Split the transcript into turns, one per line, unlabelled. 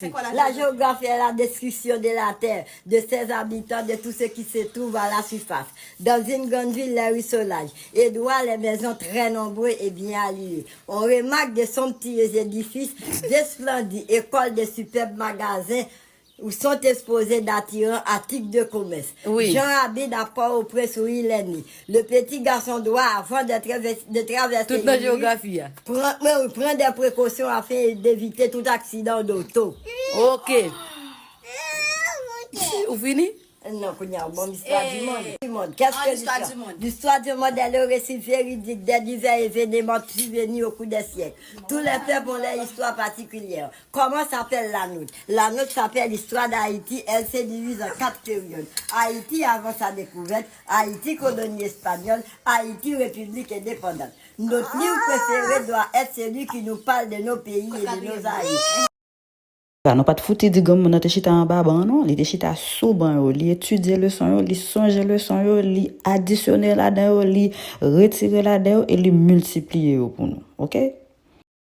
La géographie est la description de la terre, de ses habitants, de tout ce qui se trouve à la surface. Dans une grande ville, les rues sauvages, et droit les maisons très nombreuses et bien alliées. On remarque de somptueux édifices, des splendides écoles, de superbes magasins, où sont exposés d'attirants articles de commerce.
Oui.
Jean habite à Port-au-Prince où il est né. Le petit garçon doit, avant de traverser
Toute la
une rue,
géographie.
prendre des précautions afin d'éviter tout accident d'auto.
Ok. Vous fini?
Non, qu'on y a une bonne histoire du monde. Qu'est-ce que l'histoire du monde? L'histoire du monde est le récit véridique des divers événements survenus au cours des siècles. Tous les peuples ont leur histoire particulière. Comment s'appelle la nôtre? La nôtre s'appelle l'histoire d'Haïti. Elle se divise en 4 périodes. Haïti avant sa découverte, Haïti colonie espagnole, Haïti république indépendante. Notre livre préféré doit être celui qui nous parle de nos pays et de nos Haïtis.
Non pas de foutre di gomme nan te chita en bas non, li te chita sous ban yo, li étudier leçon yo, li songer leçon yo, li additionner là-dedans yo, li retirer là-dedans et li multiplier yo pour nous. OK?